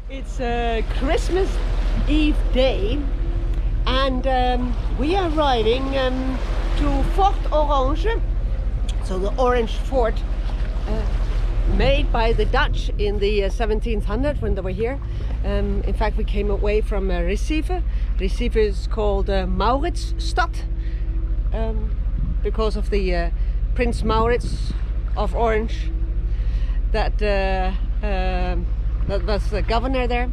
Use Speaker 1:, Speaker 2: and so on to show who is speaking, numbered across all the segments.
Speaker 1: It's Christmas Eve day, and we are riding to Forte Orange, so the orange fort made by the Dutch in the 1700s when they were here. In fact, we came away from Recife. Recife is called Mauritsstad because of the Prince Maurits of Orange that was the governor there.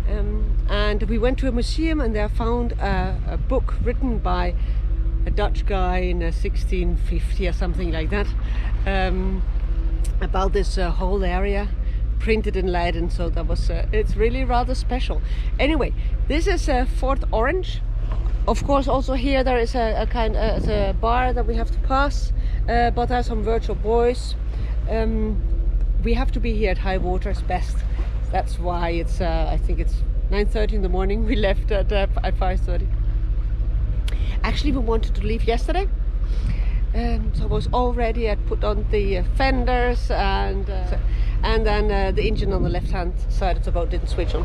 Speaker 1: And we went to a museum, and there found a book written by a Dutch guy in 1650 or something like that, about this whole area, printed in Latin. So that was it's really rather special. Anyway, this is Fort Orange. Of course, also here there is a bar that we have to pass, but there are some virtual buoys. We have to be here at high water as best. That's why it's I think it's 9:30 in the morning. We left at 5:30. Actually, we wanted to leave yesterday, so I was all ready. I'd put on the fenders, and then the engine on the left-hand side of the boat didn't switch on.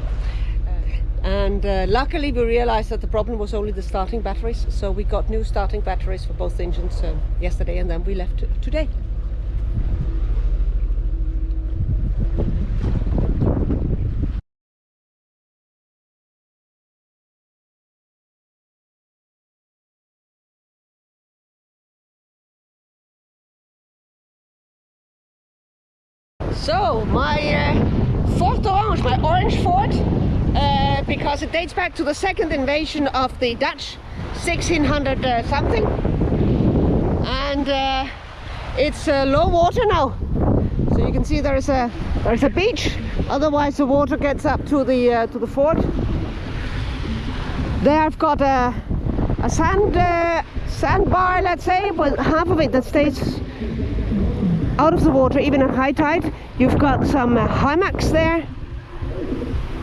Speaker 1: And luckily we realized that the problem was only the starting batteries, so we got new starting batteries for both engines yesterday, and then we left today. So my Fort Orange, my orange fort, because it dates back to the second invasion of the Dutch, 1600 something, and it's low water now. So you can see there's a beach. Otherwise, the water gets up to the fort. There I've got a sandbar, let's say, but half of it that stays out of the water even at high tide. You've got some hammocks there,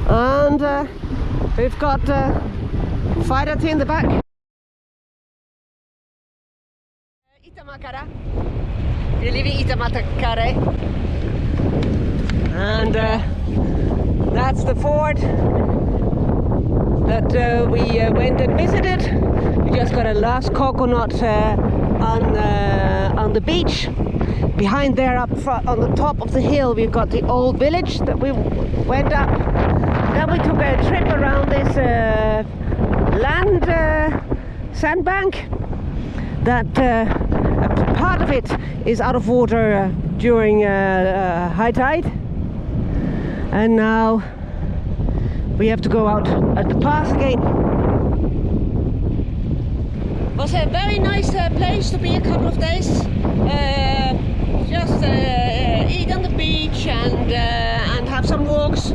Speaker 1: and we've got fire tea in the back. Itamakara. We live in Itamakara, and that's the fort that we went and visited. We just got a last coconut on the beach. Behind there, up front, on the top of the hill, we've got the old village that we went up. Then we took a trip around this land sandbank. That part of it is out of water during high tide, and now we have to go out at the pass again. It was a very nice place to be a couple of days. Just eat on the beach and have some walks.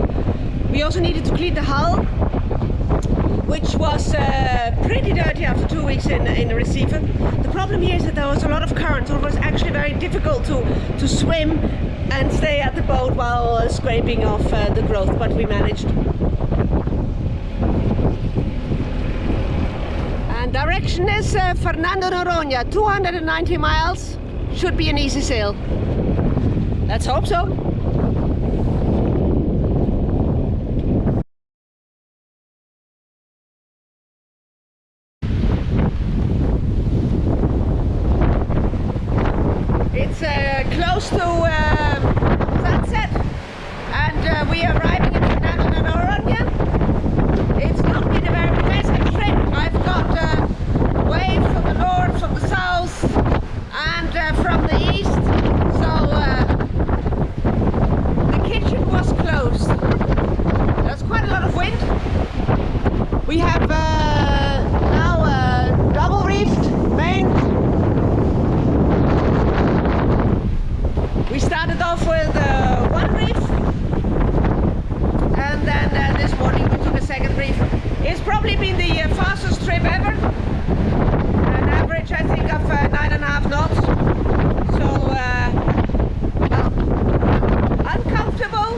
Speaker 1: We also needed to clean the hull, which was pretty dirty after 2 weeks in Recife. The problem here is that there was a lot of current, so it was actually very difficult to swim and stay at the boat while scraping off the growth, but we managed. And direction is Fernando de Noronha, 290 miles. Should be an easy sail. Let's hope so. It's close to sunset, and we are arriving at Fernando de Noronha. It's not been a very pleasant trip. I've got waves from the north, from the south, and from the east. So the kitchen was closed. There's quite a lot of wind. We have now a double reefed main. We started off with one reef, and then this morning we took a second reef. It's probably been the fastest trip ever. An average, I think, of 9.5 knots. So, well, uncomfortable,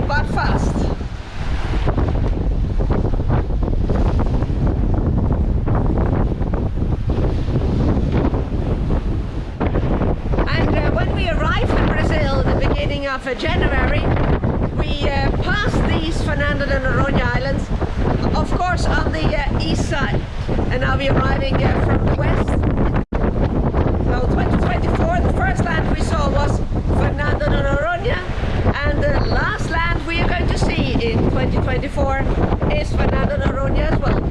Speaker 1: but fast. And when we arrived in Brazil at the beginning of January, we passed the East Fernando de Noronha Islands, of course on the east side, and now we're arriving from the west. So 2024, the first land we saw was Fernando de Noronha, and the last land we are going to see in 2024 is Fernando de Noronha as well.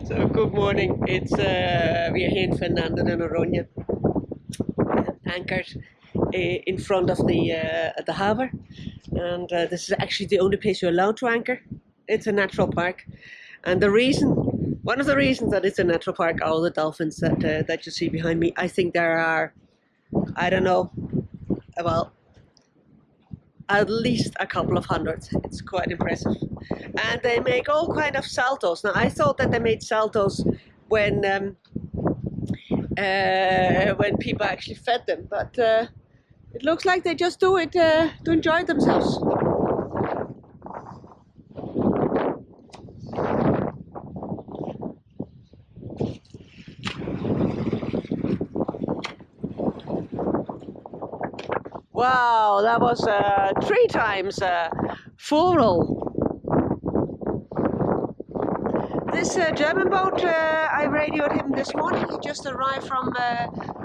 Speaker 1: So good morning, it's we are here in Fernando de Noronha, anchored in front of the harbour, and this is actually the only place you're allowed to anchor. It's a natural park, and one of the reasons that it's a natural park are all the dolphins that you see behind me. I think there are, I don't know, well, at least a couple of hundreds. It's quite impressive, and they make all kind of saltos. Now I thought that they made saltos when people actually fed them, but it looks like they just do it to enjoy themselves. Wow, that was 3 times full roll. This German boat, I radioed him this morning. He just arrived from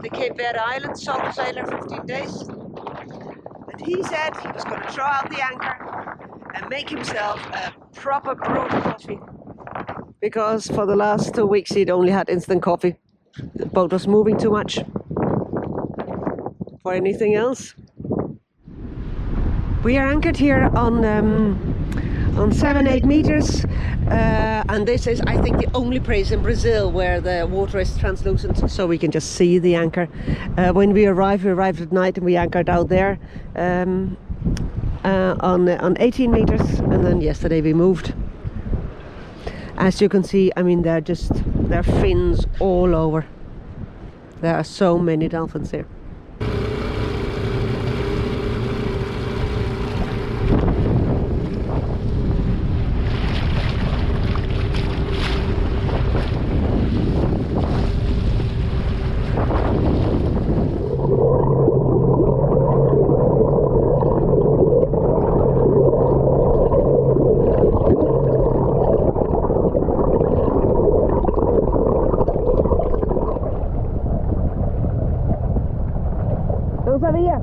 Speaker 1: the Cape Verde Islands, solo sailor, 15 days. And he said he was going to throw out the anchor and make himself a proper brewed coffee. Because for the last 2 weeks he'd only had instant coffee. The boat was moving too much for anything else. We are anchored here on 7-8 meters, and this is, I think, the only place in Brazil where the water is translucent, so we can just see the anchor. When we arrived at night, and we anchored out there on 18 meters, and then yesterday we moved. As you can see, I mean, there are fins all over. There are so many dolphins here. No sabía.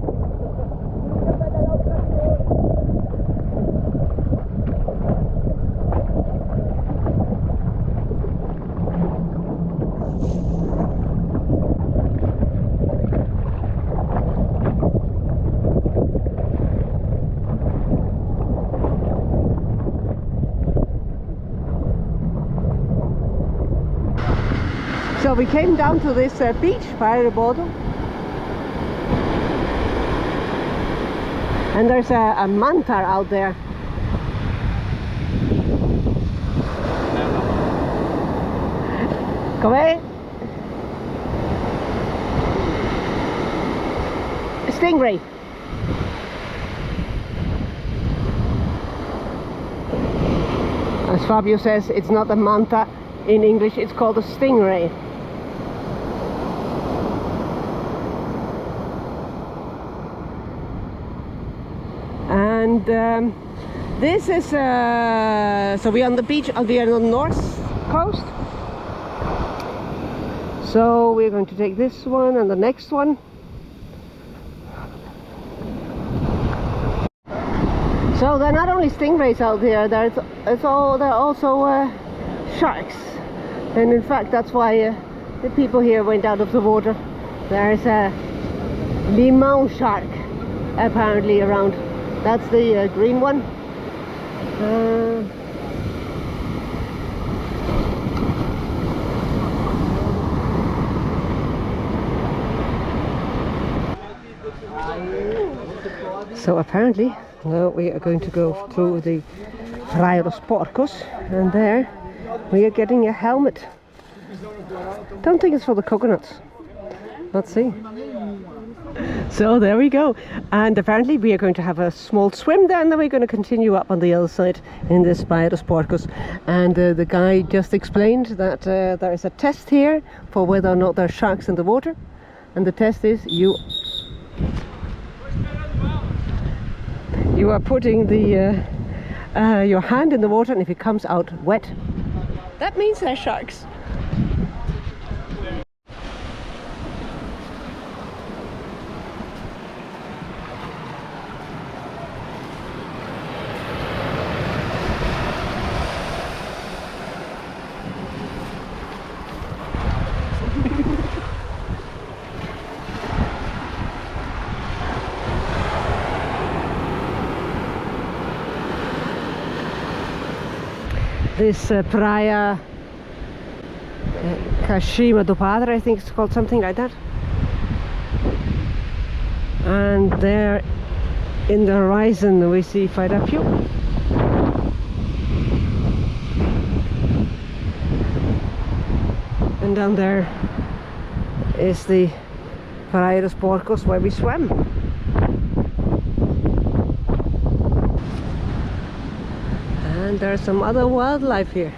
Speaker 1: So we came down to this beach, Praia de Bordo. And there's a manta out there. Come? Stingray. As Fabio says, it's not a manta in English, it's called a stingray. And this is so we're on the beach, we are on the north coast, so we're going to take this one and the next one. So there are not only stingrays out there, there are also sharks, and in fact that's why the people here went out of the water. There's a limão shark apparently around. That's the green one. So apparently, now we are going to go through the Praia dos Porcos, and there we are getting a helmet. Don't think it's for the coconuts. Let's see. So there we go, and apparently we are going to have a small swim there, and then we're going to continue up on the other side in this Praia dos Porcos. And the guy just explained that there is a test here for whether or not there are sharks in the water, and the test is you are putting the your hand in the water, and if it comes out wet, that means they're sharks. This Praia Kashima do Padre, I think it's called, something like that. And there in the horizon we see Forte. And down there is the Praia dos Porcos where we swam. And there's some other wildlife here.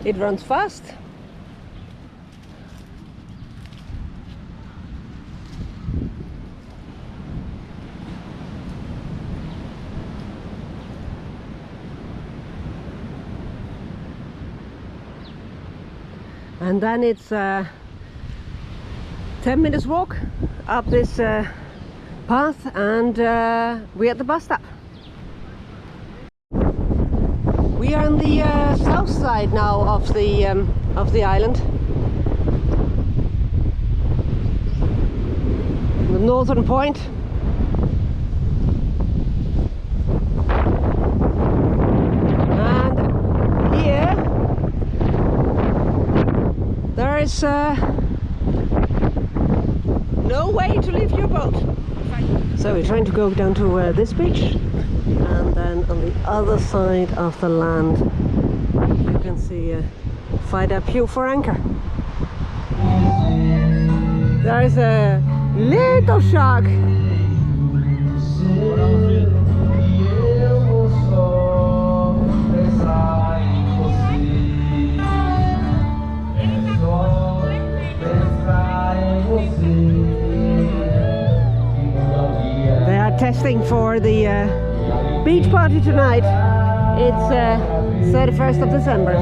Speaker 1: It runs fast. And then it's 10 minutes walk up this path, and we're at the bus stop. We are on the south side now of the island, the northern point. And here there is no way to leave your boat. So we're trying to go down to this beach, and then on the other side of the land you can see Forte for anchor. There is a little shark. They are testing for the beach party tonight. It's 31st of December.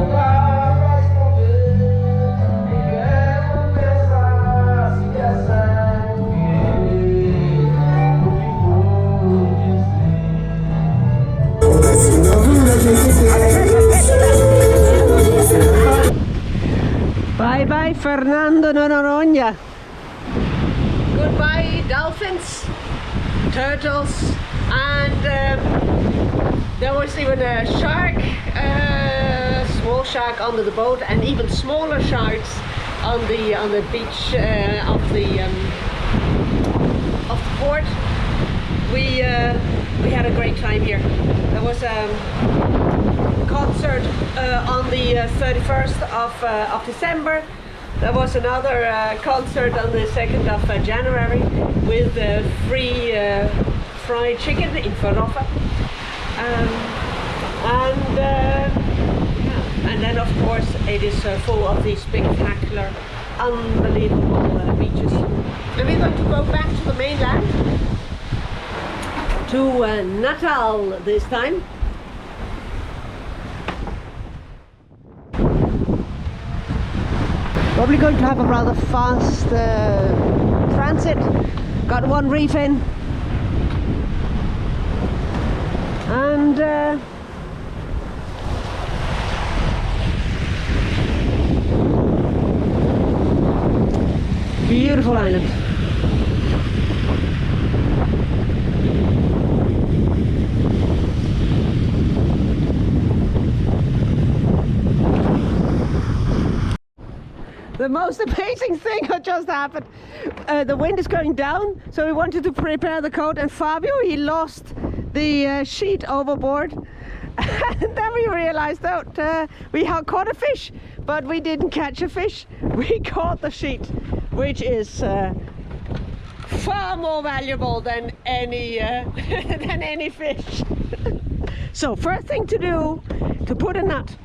Speaker 1: Bye bye Fernando de Noronha. Goodbye dolphins, turtles, and there was even a shark, small shark under the boat, and even smaller sharks on the beach of the port. We had a great time here. There was a concert on the 31st of December. There was another concert on the 2nd of January with free fried chicken in Forte. And then of course it is full of these spectacular, unbelievable beaches. And we're going to go back to the mainland, to Natal this time. Probably going to have a rather fast transit. Got one reef in, and beautiful island. The most amazing thing had just happened. The wind is going down, so we wanted to prepare the coat, and Fabio, he lost the sheet overboard. And then we realized that we had caught a fish, but we didn't catch a fish. We caught the sheet, which is far more valuable than any fish. So first thing to do, to put a nut.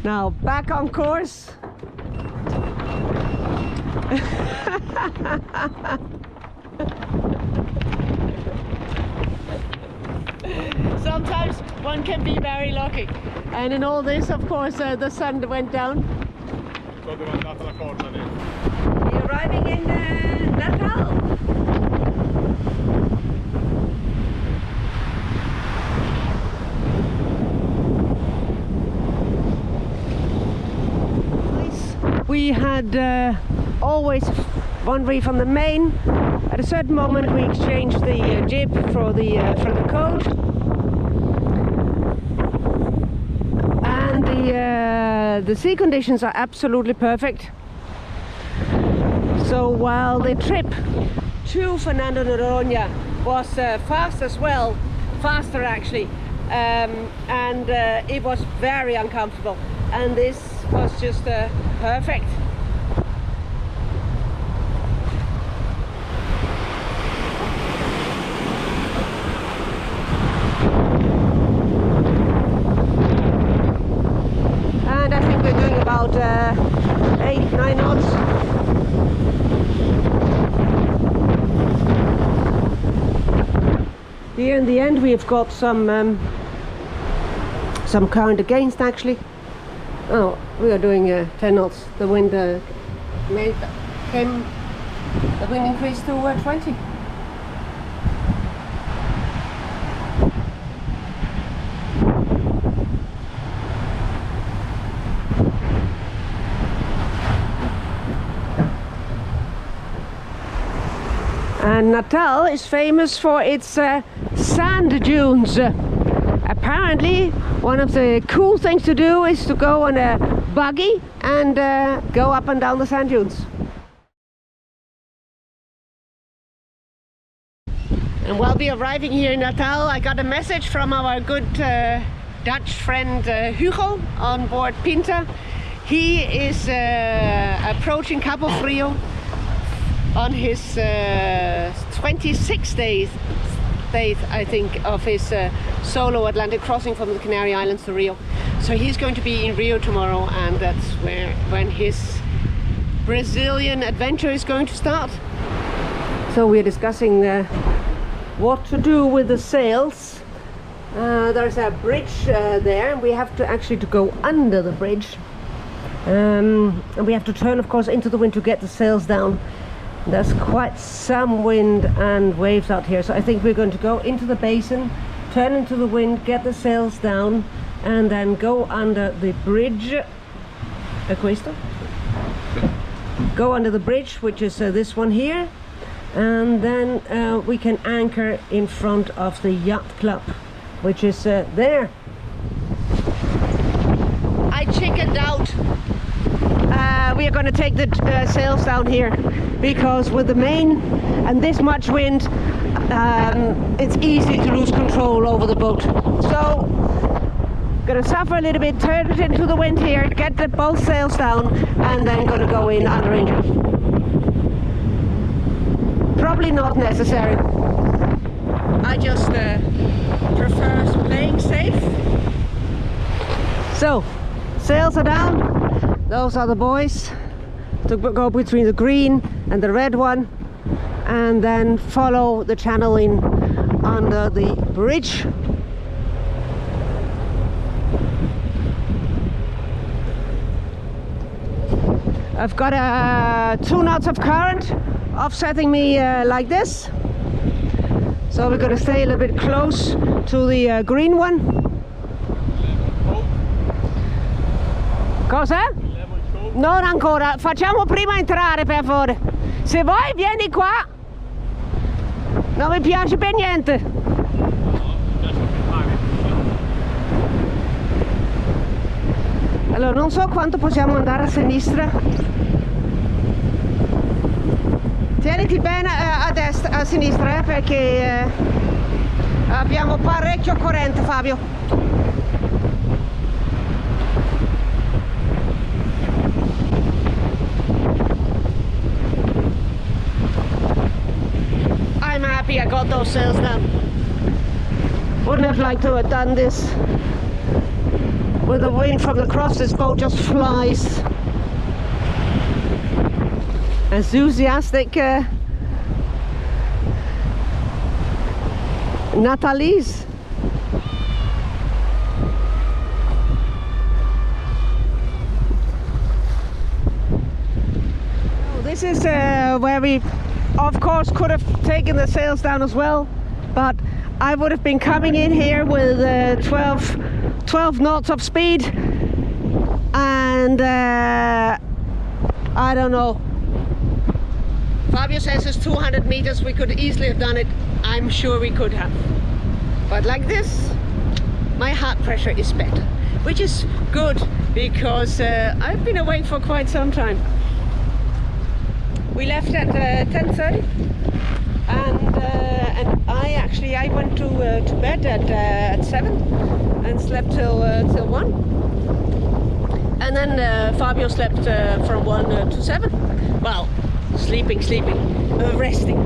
Speaker 1: Now back on course. Sometimes one can be very lucky. And in all this, of course, the sun went down. We're arriving in Natal. We had always one reef on the main. At a certain moment we exchanged the jib for the code. And the sea conditions are absolutely perfect. So while the trip to Fernando de Noronha was fast as well, faster actually, and it was very uncomfortable, and this was just perfect. And I think we're doing about 8-9 knots. Here in the end we've got some current against actually. Oh, we are doing 10 knots. The wind the wind increased to 20. And Natal is famous for its sand dunes. Apparently, one of the cool things to do is to go on a buggy and go up and down the sand dunes. And while we are arriving here in Natal, I got a message from our good Dutch friend Hugo on board Pinta. He is approaching Cabo Frio on his 26th day, I think, of his solo Atlantic crossing from the Canary Islands to Rio. So he's going to be in Rio tomorrow, and that's when his Brazilian adventure is going to start. So we're discussing what to do with the sails. There's a bridge there, and we have to actually go under the bridge, and we have to turn, of course, into the wind to get the sails down. There's quite some wind and waves out here, so I think we're going to go into the basin, turn into the wind, get the sails down, and then go under the bridge. Go under the bridge, which is this one here, and then we can anchor in front of the yacht club, which is there. I chickened out. We are going to take the sails down here, because with the main and this much wind, it's easy to lose control over the boat. So gonna suffer a little bit, turn it into the wind here, get both sails down, and then gonna go in under anchor. Probably not necessary. I just prefer playing safe. So sails are down. Those are the boys to go between the green and the red one, and then follow the channel in under the bridge. I've got 2 knots of current offsetting me like this, so we're going to stay a little bit close to the green one. Cosa? Non ancora, facciamo prima entrare per favore. Se vuoi vieni qua. Non mi piace per niente. Allora non so quanto possiamo andare a sinistra. Tieniti bene a destra, a sinistra, perché abbiamo parecchio corrente, Fabio. I'm happy I got those sails down. Wouldn't have liked to have done this. With the wind from the cross, this boat just flies. Enthusiastic Natalese. This is where we, of course, could have taken the sails down as well, but I would have been coming in here with 12 knots of speed, and I don't know. Fabio says it's 200 meters. We could easily have done it. I'm sure we could have. But like this, my heart pressure is better, which is good because I've been awake for quite some time. We left at 10:30, and I went to bed at 7 and slept till 1, and then Fabio slept from 1 to 7. Well, sleeping, resting.